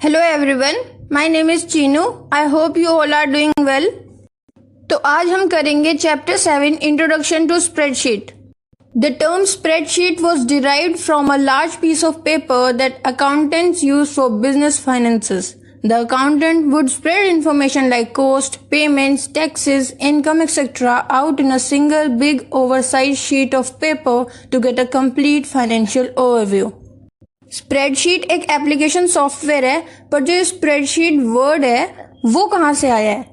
Hello everyone, my name is Cheenu. I hope you all are doing well. तो आज हम करेंगे chapter 7 introduction to spreadsheet. The term spreadsheet was derived from a large piece of paper that accountants use for business finances. The accountant would spread information like cost, payments, taxes, income, etc. out in a single big oversized sheet of paper to get a complete financial overview. Spreadsheet एक application software है, पर जो spreadsheet word है वो कहाँ से आया है?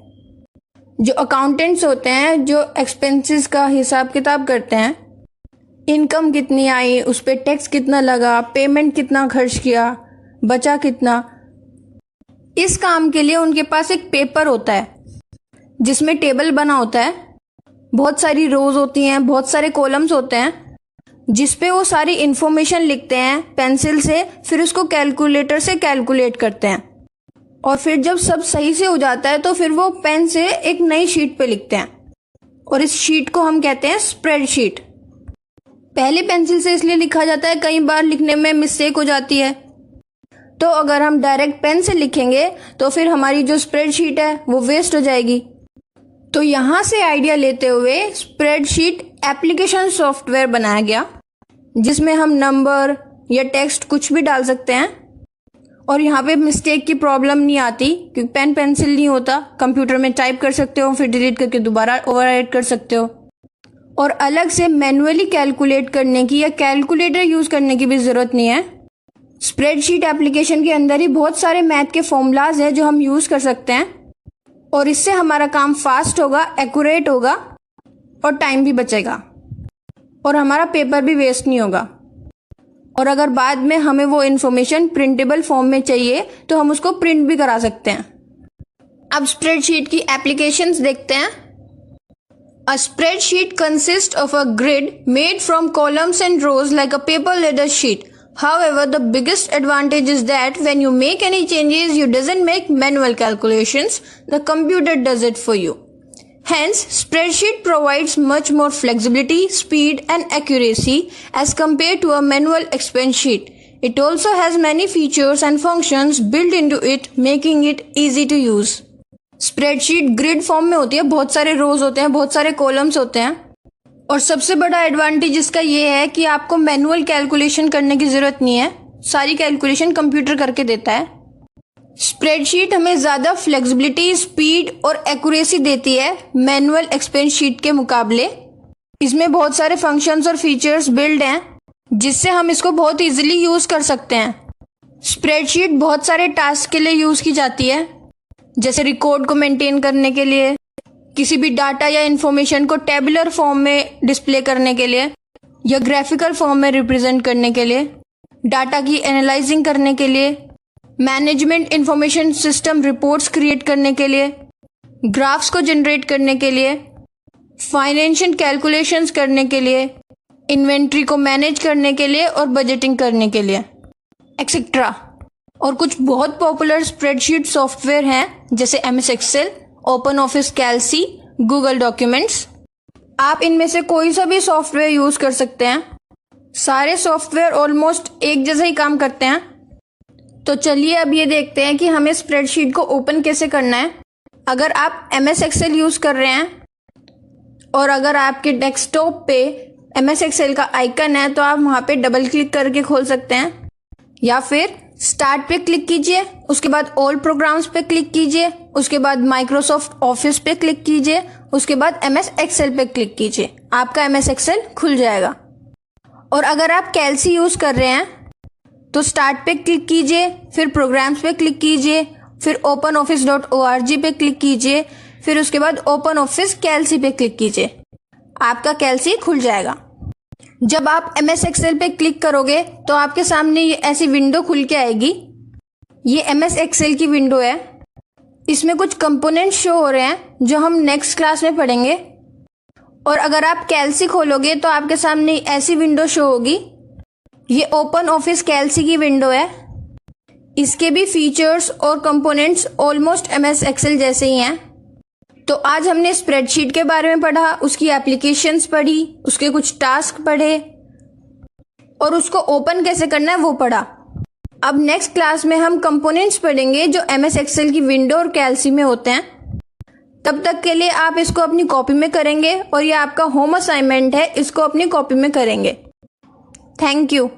जो अकाउंटेंट्स होते हैं, जो एक्सपेंसेस का हिसाब किताब करते हैं, इनकम कितनी आई, उस पर टैक्स कितना लगा, पेमेंट कितना खर्च किया, बचा कितना, इस काम के लिए उनके पास एक पेपर होता है जिसमें टेबल बना होता है, बहुत सारी रोज होती हैं, बहुत सारे कॉलम्स होते हैं जिसपे वो सारी इंफॉर्मेशन लिखते हैं पेंसिल से, फिर उसको कैलकुलेटर से कैलकुलेट करते हैं और फिर जब सब सही से हो जाता है तो फिर वो पेन से एक नई शीट पे लिखते हैं और इस शीट को हम कहते हैं स्प्रेडशीट। पहले पेंसिल से इसलिए लिखा जाता है, कई बार लिखने में मिस्टेक हो जाती है, तो अगर हम डायरेक्ट पेन से लिखेंगे तो फिर हमारी जो स्प्रेडशीट है वो वेस्ट हो जाएगी। तो यहाँ से आइडिया लेते हुए स्प्रेडशीट एप्लीकेशन सॉफ्टवेयर बनाया गया जिसमें हम नंबर या टेक्स्ट कुछ भी डाल सकते हैं और यहाँ पे मिस्टेक की प्रॉब्लम नहीं आती क्योंकि पेन पेंसिल नहीं होता। कंप्यूटर में टाइप कर सकते हो, फिर डिलीट करके दोबारा ओवरराइट कर सकते हो और अलग से मैन्युअली कैलकुलेट करने की या कैलकुलेटर यूज करने की भी जरूरत नहीं है। स्प्रेडशीट एप्लीकेशन के अंदर ही बहुत सारे मैथ के फॉर्मूलाज हैं जो हम यूज कर सकते हैं और इससे हमारा काम फास्ट होगा, एक्यूरेट होगा और टाइम भी बचेगा और हमारा पेपर भी वेस्ट नहीं होगा। और अगर बाद में हमें वो इन्फॉर्मेशन प्रिंटेबल फॉर्म में चाहिए तो हम उसको प्रिंट भी करा सकते हैं। अब स्प्रेडशीट की एप्लीकेशंस देखते हैं। A spreadsheet consists of a grid made from columns and rows like a paper ladder sheet. However, the biggest advantage is that when you make any changes, you doesn't make manual calculations. The computer does it for you. Hence, spreadsheet provides much more flexibility, speed, and accuracy as compared to a manual expense sheet. It also has many features and functions built into it, making it easy to use. Spreadsheet grid forum में होती है, बहुत सारे रोज होते हैं, बहुत सारे columns होते हैं और सबसे बड़ा एडवांटेज इसका ये है कि आपको मैनुअल कैलकुलेशन करने की जरूरत नहीं है, सारी कैलकुलेशन कंप्यूटर करके देता है। स्प्रेडशीट हमें ज्यादा फ्लेक्सिबिलिटी, स्पीड और एक्यूरेसी देती है मैनुअल एक्सपेंस शीट के मुकाबले। इसमें बहुत सारे फंक्शंस और फीचर्स बिल्ड हैं जिससे हम इसको बहुत इजीली यूज कर सकते हैं। स्प्रेडशीट बहुत सारे टास्क के लिए यूज की जाती है, जैसे रिकॉर्ड को मेंटेन करने के लिए, किसी भी डाटा या इंफॉर्मेशन को टेबुलर फॉर्म में डिस्प्ले करने के लिए या ग्राफिकल फॉर्म में रिप्रेजेंट करने के लिए, डाटा की एनालाइजिंग करने के लिए, management information system reports create करने के लिए, ग्राफ्स को जनरेट करने के लिए, फाइनेंशियल कैलकुलेशंस करने के लिए, इन्वेंट्री को मैनेज करने के लिए और बजटिंग करने के लिए, एक्सेट्रा। और कुछ बहुत पॉपुलर स्प्रेडशीट सॉफ्टवेयर हैं जैसे MS Excel, open office कैल्सी, Google documents. आप इनमें से कोई सा भी सॉफ्टवेयर यूज कर सकते हैं, सारे सॉफ्टवेयर ऑलमोस्ट एक जैसा ही काम करते हैं। तो चलिए अब ये देखते हैं कि हमें स्प्रेडशीट को ओपन कैसे करना है। अगर आप MS एक्सेल यूज कर रहे हैं और अगर आपके डेस्कटॉप पे MS एक्सेल का आइकन है तो आप वहां पे डबल क्लिक करके खोल सकते हैं या फिर स्टार्ट पे क्लिक कीजिए, उसके बाद ऑल प्रोग्राम्स पे क्लिक कीजिए, उसके बाद माइक्रोसॉफ्ट ऑफिस पे क्लिक कीजिए, उसके बाद MS एक्सेल पे क्लिक कीजिए, आपका MS एक्सेल खुल जाएगा। और अगर आप कैल्सी यूज कर रहे हैं तो स्टार्ट पे क्लिक कीजिए, फिर प्रोग्राम्स पे क्लिक कीजिए, फिर openoffice.org पे क्लिक कीजिए, फिर उसके बाद ओपन ऑफिस कैल्सी पे क्लिक कीजिए, आपका कैल्सी खुल जाएगा। जब आप MS एक्सेल पे क्लिक करोगे तो आपके सामने ये ऐसी विंडो खुल के आएगी। ये MS एक्सेल की विंडो है, इसमें कुछ कंपोनेंट शो हो रहे हैं जो हम नेक्स्ट क्लास में पढ़ेंगे। और अगर आप कैल्सी खोलोगे तो आपके सामने ऐसी विंडो शो होगी। ये ओपन ऑफिस कैल्सी की विंडो है, इसके भी फीचर्स और कंपोनेंट्स ऑलमोस्ट MS एक्सेल जैसे ही हैं। तो आज हमने स्प्रेडशीट के बारे में पढ़ा, उसकी एप्लीकेशंस पढ़ी, उसके कुछ टास्क पढ़े और उसको ओपन कैसे करना है वो पढ़ा। अब नेक्स्ट क्लास में हम कंपोनेंट्स पढ़ेंगे जो MS एक्सेल की विंडो और कैल्सी में होते हैं। तब तक के लिए आप इसको अपनी कॉपी में करेंगे और ये आपका होम असाइनमेंट है, इसको अपनी कॉपी में करेंगे। Thank you.